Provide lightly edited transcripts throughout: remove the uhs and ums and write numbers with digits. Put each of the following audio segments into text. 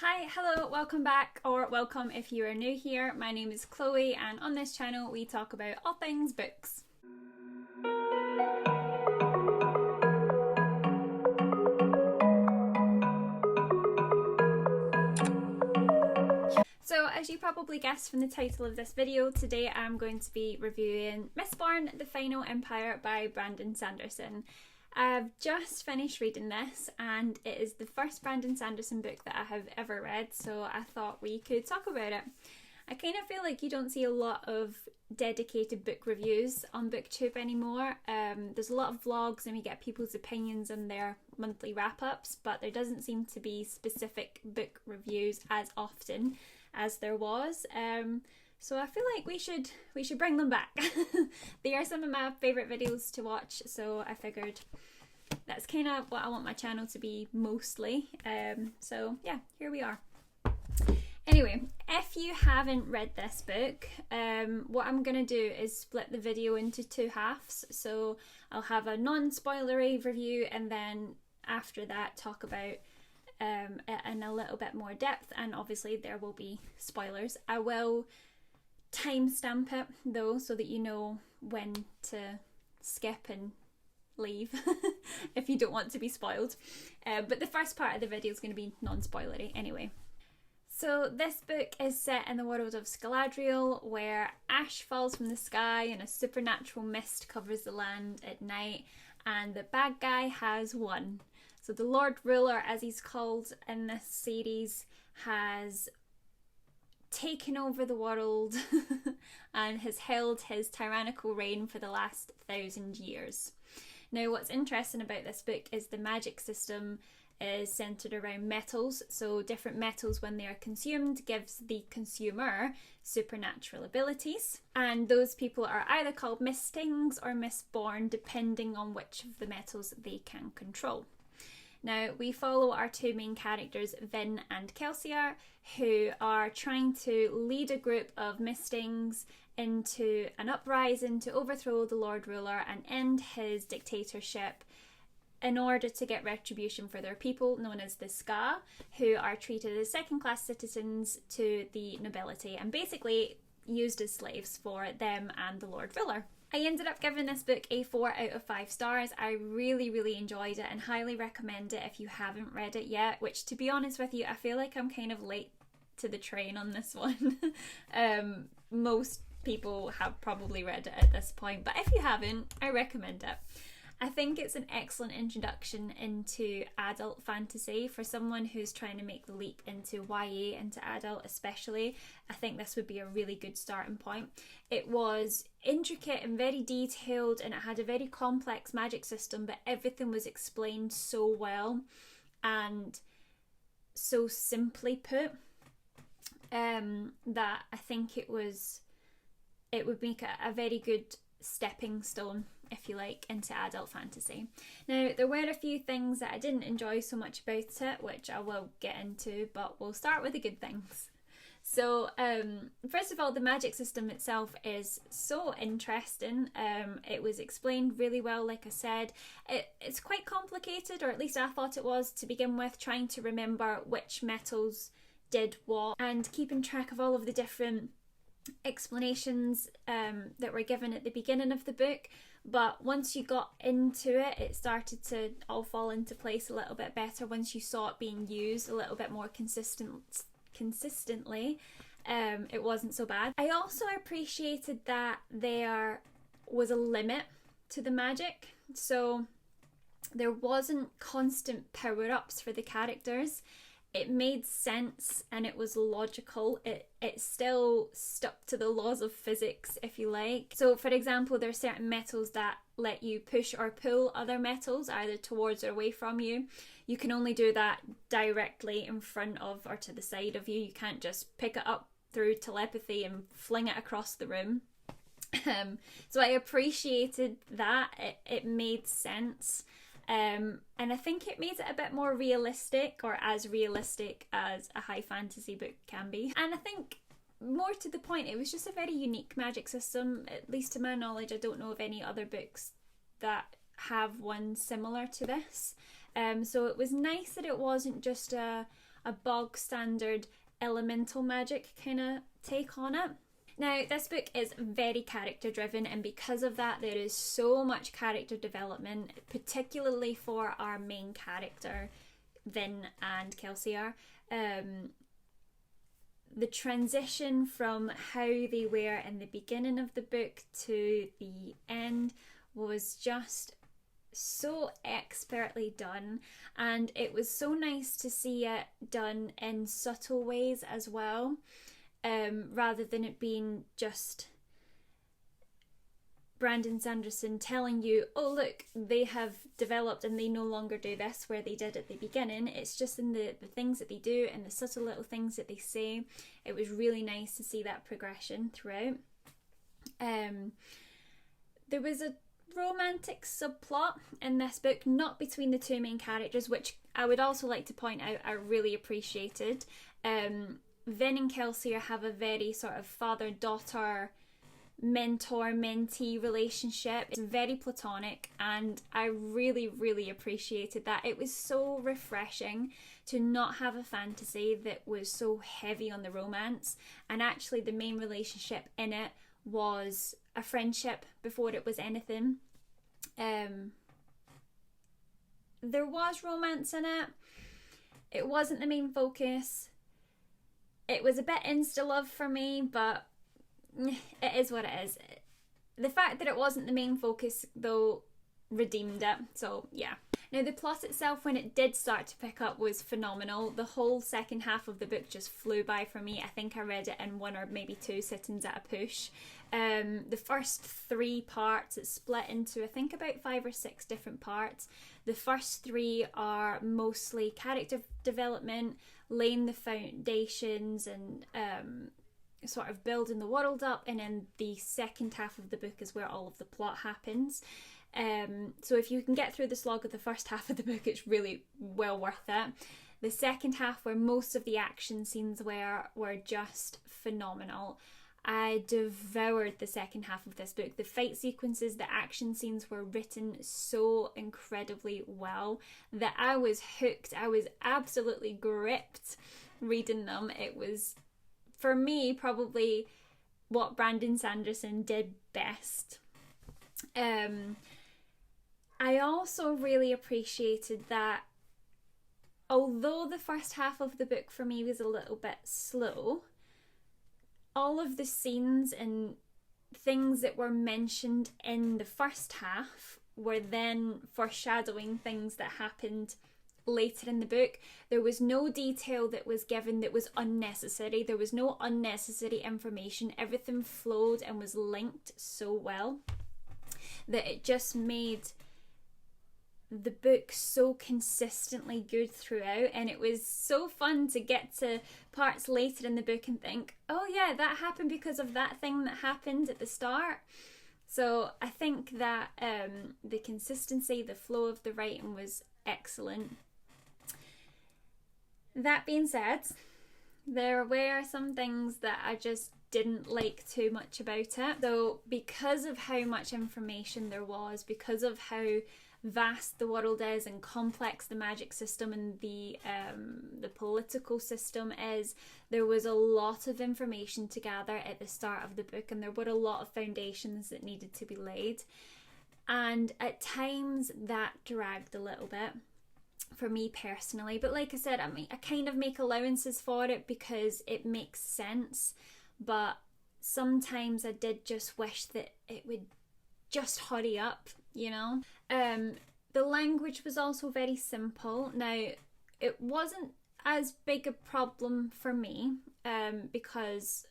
Hi, hello, welcome back, or welcome if you are new here. My name is Chloe, and on this channel we talk about all things books. So, as you probably guessed from the title of this video, today I'm going to be reviewing Mistborn, The Final Empire by Brandon Sanderson. I've just finished reading this and it is the first Brandon Sanderson book that I have ever read, so I thought we could talk about it. I kind of feel like you don't see a lot of dedicated book reviews on BookTube anymore. There's a lot of vlogs and we get people's opinions and their monthly wrap-ups, but there doesn't seem to be specific book reviews as often as there was. So I feel like we should bring them back. They are some of my favourite videos to watch, so I figured that's kind of what I want my channel to be mostly. So yeah, here we are. Anyway, if you haven't read this book, what I'm going to do is split the video into two halves. So I'll have a non-spoilery review and then after that talk about it in a little bit more depth, and obviously there will be spoilers. I will timestamp it though so that you know when to skip and leave if you don't want to be spoiled. But the first part of the video is going to be non-spoilery anyway. So this book is set in the world of Galadriel, where ash falls from the sky and a supernatural mist covers the land at night, and the bad guy has won. So the Lord Ruler, as he's called in this series, has taken over the world and has held his tyrannical reign for the last 1,000 years. Now, what's interesting about this book is the magic system is centered around metals. So different metals, when they are consumed, gives the consumer supernatural abilities, and those people are either called Mistings or Mistborn, depending on which of the metals they can control. Now, we follow our two main characters, Vin and Kelsier, who are trying to lead a group of Mistings into an uprising to overthrow the Lord Ruler and end his dictatorship in order to get retribution for their people, known as the Ska, who are treated as second-class citizens to the nobility and basically used as slaves for them and the Lord Ruler. I ended up giving this book a 4 out of 5 stars. I really enjoyed it and highly recommend it if you haven't read it yet, which, to be honest with you, I feel like I'm kind of late to the train on this one. Most people have probably read it at this point, but if you haven't, I recommend it. I think it's an excellent introduction into adult fantasy for someone who's trying to make the leap into YA, into adult especially. I think this would be a really good starting point. It was intricate and very detailed, and it had a very complex magic system, but everything was explained so well and so simply put that I think it would make a very good stepping stone, if you like, into adult fantasy. Now, there were a few things that I didn't enjoy so much about it, which I will get into, but we'll start with the good things. So, first of all, the magic system itself is so interesting. It was explained really well, like I said. It's quite complicated, or at least I thought it was to begin with, trying to remember which metals did what and keeping track of all of the different explanations that were given at the beginning of the book. But once you got into it, it started to all fall into place a little bit better once you saw it being used a little bit more consistently. It wasn't so bad. I also appreciated that there was a limit to the magic, so there wasn't constant power-ups for the characters. It made sense and it was logical. It still stuck to the laws of physics, if you like. So, for example, there are certain metals that let you push or pull other metals either towards or away from you. You can only do that directly in front of or to the side of you. You can't just pick it up through telepathy and fling it across the room. So I appreciated that. It made sense. And I think it made it a bit more realistic, or as realistic as a high fantasy book can be. And I think, more to the point, it was just a very unique magic system. At least to my knowledge, I don't know of any other books that have one similar to this. So it was nice that it wasn't just a a bog standard elemental magic kind of take on it. Now, this book is very character driven, and because of that, there is so much character development, particularly for our main character, Vin and Kelsey are. The transition from how they were in the beginning of the book to the end was just so expertly done, and it was so nice to see it done in subtle ways as well, rather than it being just Brandon Sanderson telling you, oh look, they have developed and they no longer do this where they did at the beginning. It's just in the things that they do and the subtle little things that they say. It was really nice to see that progression throughout. There was a romantic subplot in this book, not between the two main characters, which I would also like to point out I really appreciated. Vin and Kelsey have a very sort of father-daughter, mentor-mentee relationship. It's very platonic, and I really, really appreciated that. It was so refreshing to not have a fantasy that was so heavy on the romance, and actually the main relationship in it was a friendship before it was anything. There was romance in it. It wasn't the main focus. It was a bit insta-love for me, but it is what it is. The fact that it wasn't the main focus, though, redeemed it. So, yeah. Now, the plot itself, when it did start to pick up, was phenomenal. The whole second half of the book just flew by for me. I think I read it in 1 or maybe 2 sittings at a push. The first 3 parts, it's split into, I think, about 5 or 6 different parts. The first 3 are mostly character development, laying the foundations and sort of building the world up, and then the second half of the book is where all of the plot happens. So if you can get through the slog of the first half of the book, it's really well worth it. The second half, where most of the action scenes were just phenomenal. I devoured the second half of this book. The fight sequences, the action scenes were written so incredibly well that I was hooked. I was absolutely gripped reading them. It was, for me, probably what Brandon Sanderson did best. I also really appreciated that although the first half of the book for me was a little bit slow, all of the scenes and things that were mentioned in the first half were then foreshadowing things that happened later in the book. There was no detail that was given that was unnecessary. There was no unnecessary information. Everything flowed and was linked so well that it just made the book so consistently good throughout, and it was so fun to get to parts later in the book and think, oh yeah, that happened because of that thing that happened at the start. So I think that the consistency, the flow of the writing was excellent. That being said, there were some things that I just didn't like too much about it. Though because of how much information there was, because of how vast the world is and complex the magic system and the political system is, there was a lot of information to gather at the start of the book, and there were a lot of foundations that needed to be laid, and at times that dragged a little bit for me personally. But like I said, I kind of make allowances for it because it makes sense, but sometimes I did just wish that it would just hurry up, you know. The language was also very simple. Now, it wasn't as big a problem for me because,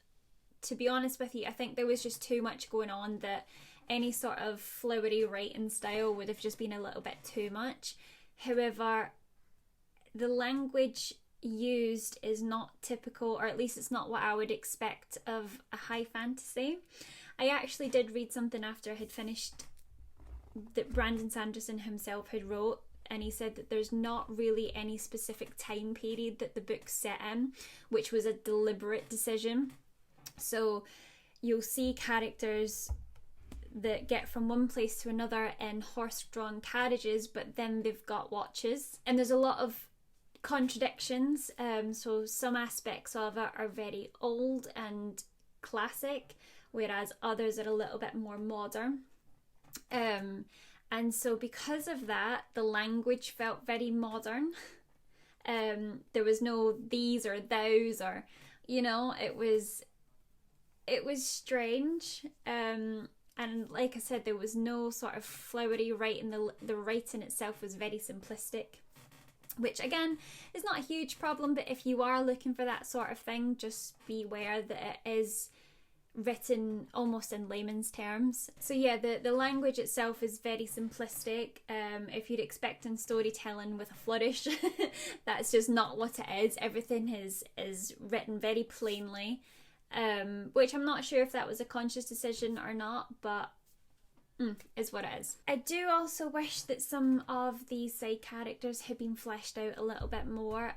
to be honest with you, I think there was just too much going on that any sort of flowery writing style would have just been a little bit too much. However, the language used is not typical, or at least it's not what I would expect of a high fantasy. I actually did read something after I had finished that Brandon Sanderson himself had wrote, and he said that there's not really any specific time period that the book's set in, which was a deliberate decision. So you'll see characters that get from one place to another in horse-drawn carriages, but then they've got watches, and there's a lot of contradictions. So some aspects of it are very old and classic, whereas others are a little bit more modern. And so because of that, the language felt very modern. There was no these or thous, or, you know, it was strange. And like I said, there was no sort of flowery writing. The writing itself was very simplistic, which again is not a huge problem, but if you are looking for that sort of thing, just beware that it is written almost in layman's terms. So yeah, the language itself is very simplistic. If you're expecting storytelling with a flourish, that's just not what it is. Everything is written very plainly, which I'm not sure if that was a conscious decision or not, but is what it is. I do also wish that some of these side characters had been fleshed out a little bit more.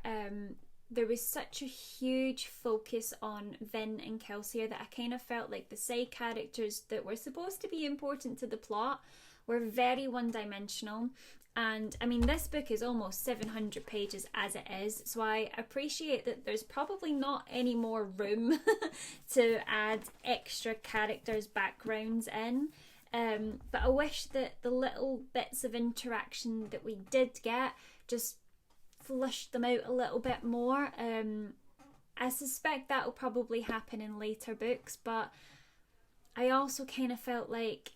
There was such a huge focus on Vin and Kelsier that I kind of felt like the side characters that were supposed to be important to the plot were very one-dimensional. And I mean, this book is almost 700 pages as it is, so I appreciate that there's probably not any more room to add extra characters' backgrounds in. But I wish that the little bits of interaction that we did get just flushed them out a little bit more. I suspect that will probably happen in later books, but I also kind of felt like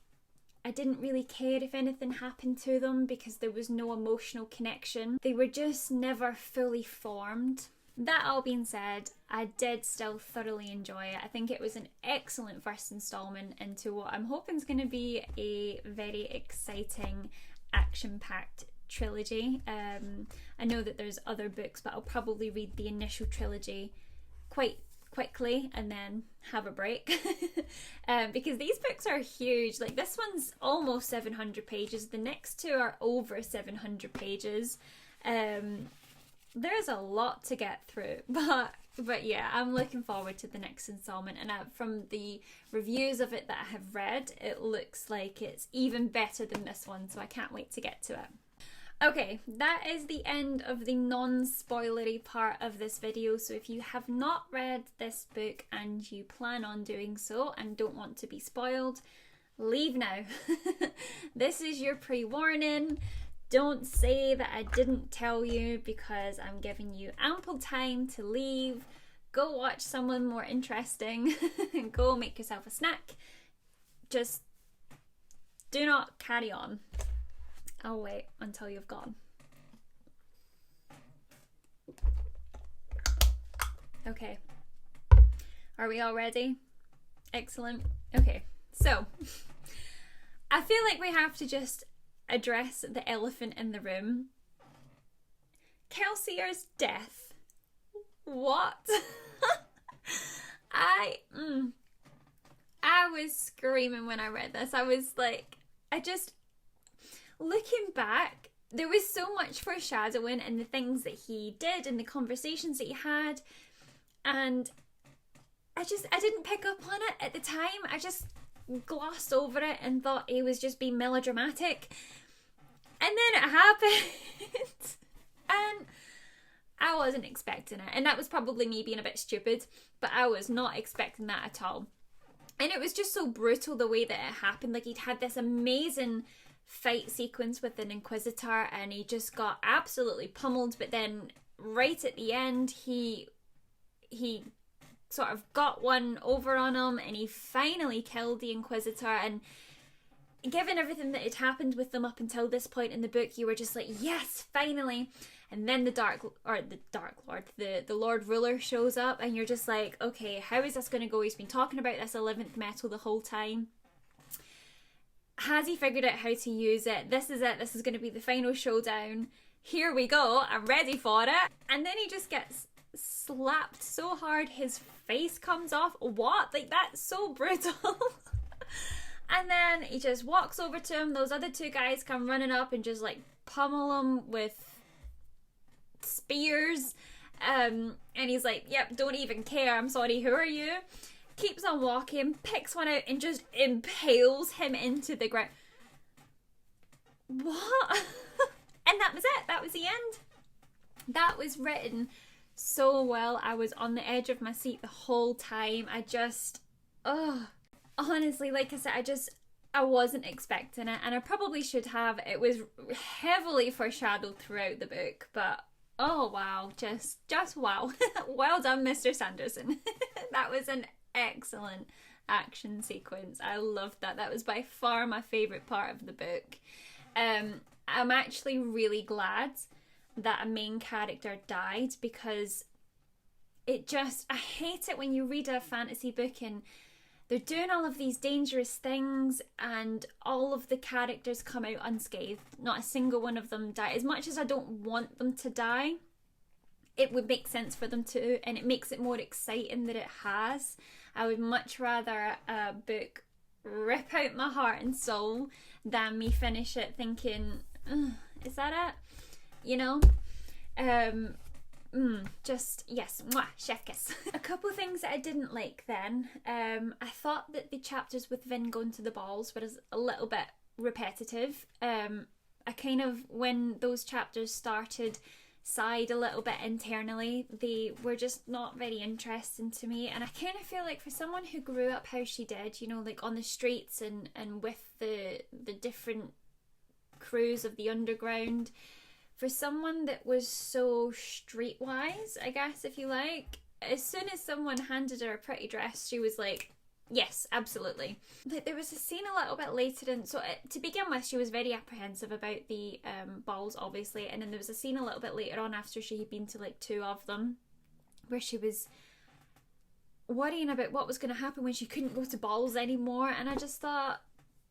I didn't really care if anything happened to them because there was no emotional connection. They were just never fully formed. That all being said, I did still thoroughly enjoy it. I think it was an excellent first instalment into what I'm hoping is going to be a very exciting, action-packed trilogy. I know that there's other books, but I'll probably read the initial trilogy quite quickly and then have a break because these books are huge. Like, this one's almost 700 pages, the next two are over 700 pages. There's a lot to get through, but yeah, I'm looking forward to the next installment, and from the reviews of it that I have read, it looks like it's even better than this one, so I can't wait to get to it. Okay, that is the end of the non-spoilery part of this video, so if you have not read this book and you plan on doing so and don't want to be spoiled, leave now. This is your pre-warning. Don't say that I didn't tell you, because I'm giving you ample time to leave. Go watch someone more interesting and go make yourself a snack. Just do not carry on. I'll wait until you've gone. Okay. Are we all ready? Excellent. Okay, so I feel like we have to just address the elephant in the room. Kelsier's death. What? I was screaming when I read this. I was like, looking back, there was so much foreshadowing in the things that he did and the conversations that he had, and I didn't pick up on it at the time. I just glossed over it and thought he was just being melodramatic, and then it happened and I wasn't expecting it, and that was probably me being a bit stupid, but I was not expecting that at all. And it was just so brutal the way that it happened. Like, he'd had this amazing fight sequence with an Inquisitor and he just got absolutely pummeled, but then right at the end he sort of got one over on him and he finally killed the Inquisitor. And given everything that had happened with them up until this point in the book, you were just like, yes, finally. And then the Lord Ruler shows up and you're just like, okay, how is this going to go? He's been talking about this 11th metal the whole time. Has he figured out how to use it? This is it. This is going to be the final showdown. Here we go. I'm ready for it. And then he just gets slapped so hard his face comes off. What? Like, that's so brutal. And then he just walks over to him. Those other two guys come running up and just like pummel him with spears. And he's like, yep, don't even care. I'm sorry, who are you? Keeps on walking, picks one out and just impales him into the ground. What? And that was it. That was the end. That was written so well. I was on the edge of my seat the whole time. Honestly, like I said, I wasn't expecting it, and I probably should have. It was heavily foreshadowed throughout the book, but oh wow, just wow. Well done, Mr. Sanderson. That was an excellent action sequence. I loved that. That was by far my favourite part of the book. I'm actually really glad that a main character died, because I hate it when you read a fantasy book and they're doing all of these dangerous things and all of the characters come out unscathed. Not a single one of them die. As much as I don't want them to die, it would make sense for them to, and it makes it more exciting that it has. I would much rather a book rip out my heart and soul than me finish it thinking, is that it? You know? Yes, mwah, chef kiss. A couple things that I didn't like then. I thought that the chapters with Vin going to the balls was a little bit repetitive. I kind of, when those chapters started, sighed a little bit internally. They were just not very interesting to me, and I kind of feel like for someone who grew up how she did, you know, like on the streets and with the different crews of the underground, for someone that was so streetwise, I guess, if you like, as soon as someone handed her a pretty dress, she was like, yes, absolutely. Like, there was a scene a little bit later, and so to begin with, she was very apprehensive about the balls, obviously, and then there was a scene a little bit later on after she had been to like 2 of them, where she was worrying about what was going to happen when she couldn't go to balls anymore, and I just thought,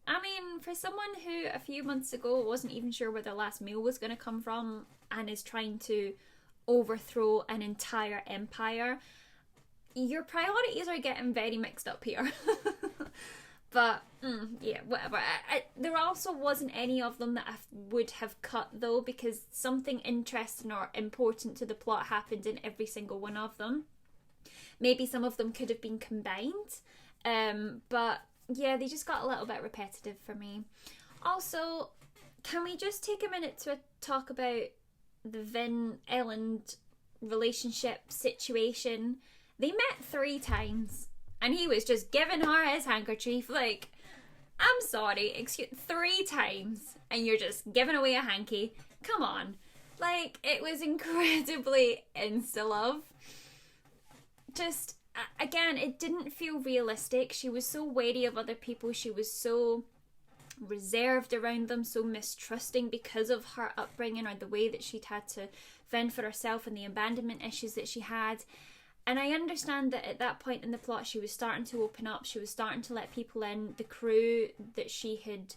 I mean, for someone who a few months ago wasn't even sure where their last meal was going to come from and is trying to overthrow an entire empire, your priorities are getting very mixed up here. But, yeah, whatever. There also wasn't any of them that I would have cut, though, because something interesting or important to the plot happened in every single one of them. Maybe some of them could have been combined, but yeah, they just got a little bit repetitive for me. Also, can we just take a minute to talk about the Vin-Elend relationship situation? They met 3 times, and he was just giving her his handkerchief. Like, I'm sorry, 3 times, and you're just giving away a hanky. Come on. Like, it was incredibly insta-love. Just, again, it didn't feel realistic. She was so wary of other people. She was so reserved around them, so mistrusting because of her upbringing or the way that she'd had to fend for herself and the abandonment issues that she had. And I understand that at that point in the plot, she was starting to open up. She was starting to let people in. The crew that she had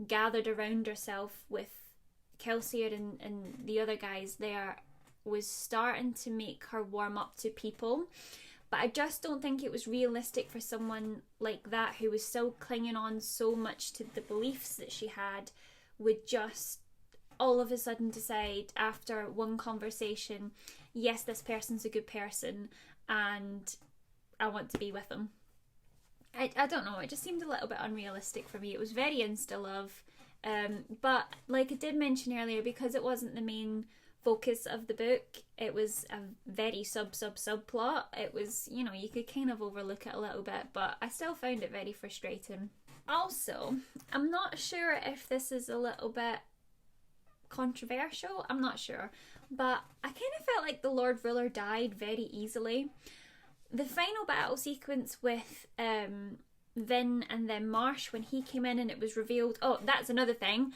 gathered around herself with Kelsier and the other guys there was starting to make her warm up to people. But I just don't think it was realistic for someone like that, who was still clinging on so much to the beliefs that she had, would just all of a sudden decide after one conversation, yes, this person's a good person and I want to be with them. I don't know, it just seemed a little bit unrealistic for me. It was very insta-love. But like I did mention earlier, because it wasn't the main focus of the book, it was a very subplot. It was, you know, you could kind of overlook it a little bit, but I still found it very frustrating. Also, I'm not sure if this is a little bit controversial, I'm not sure, but I kind of felt like the Lord Ruler died very easily. The final battle sequence with Vin and then Marsh, when he came in and it was revealed, oh, that's another thing,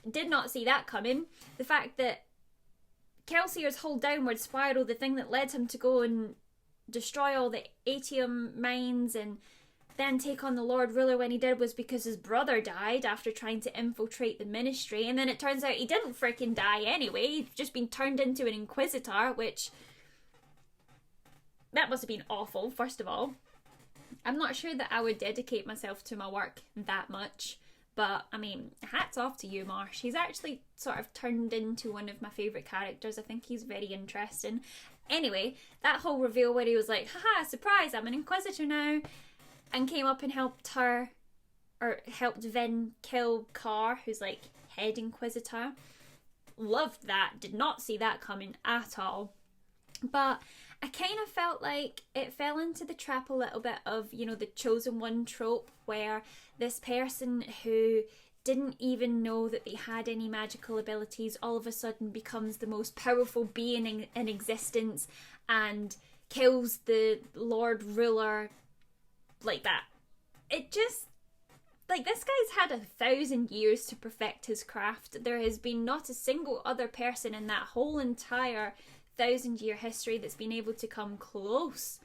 did not see that coming. The fact that Kelsier's whole downward spiral, the thing that led him to go and destroy all the atium mines and then take on the Lord Ruler when he did, was because his brother died after trying to infiltrate the ministry, and then it turns out he didn't freaking die anyway. He'd just been turned into an inquisitor, which, that must have been awful, first of all. I'm not sure that I would dedicate myself to my work that much, but I mean, hats off to you, Marsh. He's actually sort of turned into one of my favourite characters. I think he's very interesting. Anyway, that whole reveal where he was like, haha, surprise, I'm an inquisitor now, and came up and helped Vin kill Carr, who's like head inquisitor. loved that, did not see that coming at all. But I kind of felt like it fell into the trap a little bit of, you know, the chosen one trope, where this person who didn't even know that they had any magical abilities all of a sudden becomes the most powerful being in existence and kills the Lord Ruler like that. It just, like, this guy's had 1,000 years to perfect his craft. There has been not a single other person in that whole entire 1,000-year history that's been able to come close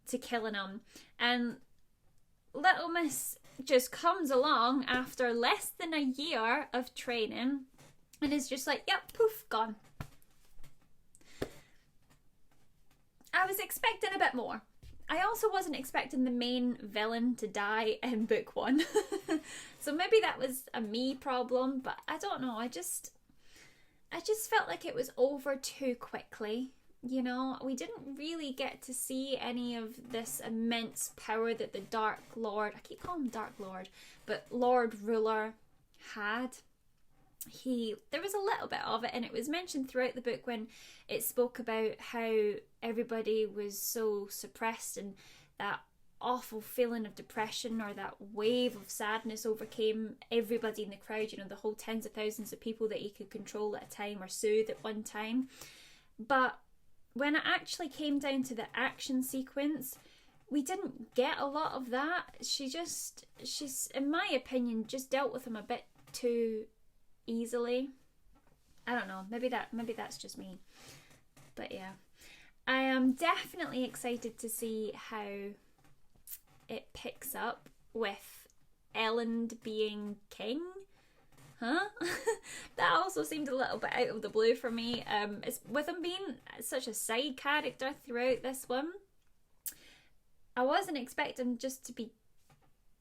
to killing him. And Little Miss just comes along after less than a year of training and is just like, yep, poof, gone. I was expecting a bit more. I also wasn't expecting the main villain to die in book 1. So maybe that was a me problem, but I don't know. I just felt like it was over too quickly. You know, we didn't really get to see any of this immense power that the Dark Lord, I keep calling him Dark Lord, but Lord Ruler had. There was a little bit of it, and it was mentioned throughout the book when it spoke about how everybody was so suppressed and that awful feeling of depression or that wave of sadness overcame everybody in the crowd, you know, the whole tens of thousands of people that he could control at a time or soothe at one time. But when it actually came down to the action sequence, we didn't get a lot of that. She's, in my opinion, just dealt with him a bit too easily. I don't know, maybe that's just me. But yeah, I am definitely excited to see how it picks up with Elend being king. Huh? That also seemed a little bit out of the blue for me. It's, with him being such a side character throughout this one, I wasn't expecting just to be,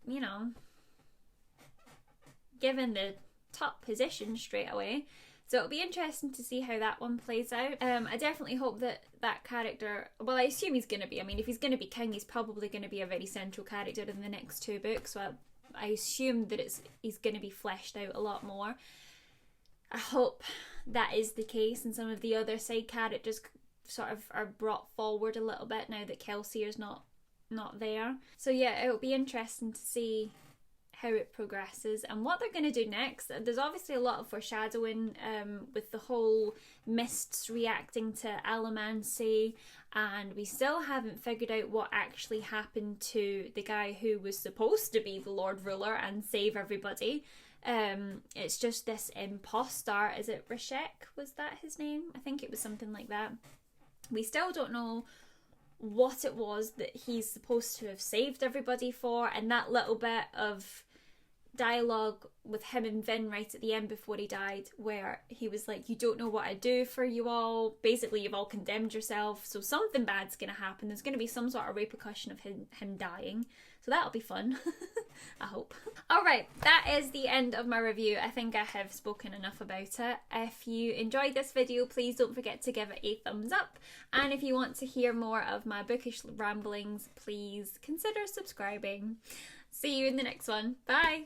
you know, given the top position straight away. So it'll be interesting to see how that one plays out. I definitely hope that character, well, I assume he's going to be, I mean, if he's going to be king, he's probably going to be a very central character in the next 2 books, so I assume that he's going to be fleshed out a lot more. I hope that is the case, and some of the other side characters sort of are brought forward a little bit now that Kelsey is not there. So yeah, it'll be interesting to see how it progresses and what they're going to do next. There's obviously a lot of foreshadowing with the whole mists reacting to allomancy, and we still haven't figured out what actually happened to the guy who was supposed to be the Lord Ruler and save everybody. It's just this imposter. Is it Rashek? Was that his name? I think it was something like that. We still don't know what it was that he's supposed to have saved everybody for, and that little bit of dialogue with him and Vin right at the end before he died, where he was like, you don't know what I do for you all, basically you've all condemned yourself, so something bad's gonna happen, there's gonna be some sort of repercussion of him dying, so that'll be fun. I hope. Alright, that is the end of my review. I think I have spoken enough about it. If you enjoyed this video, please don't forget to give it a thumbs up, and if you want to hear more of my bookish ramblings, please consider subscribing. See you in the next one. Bye!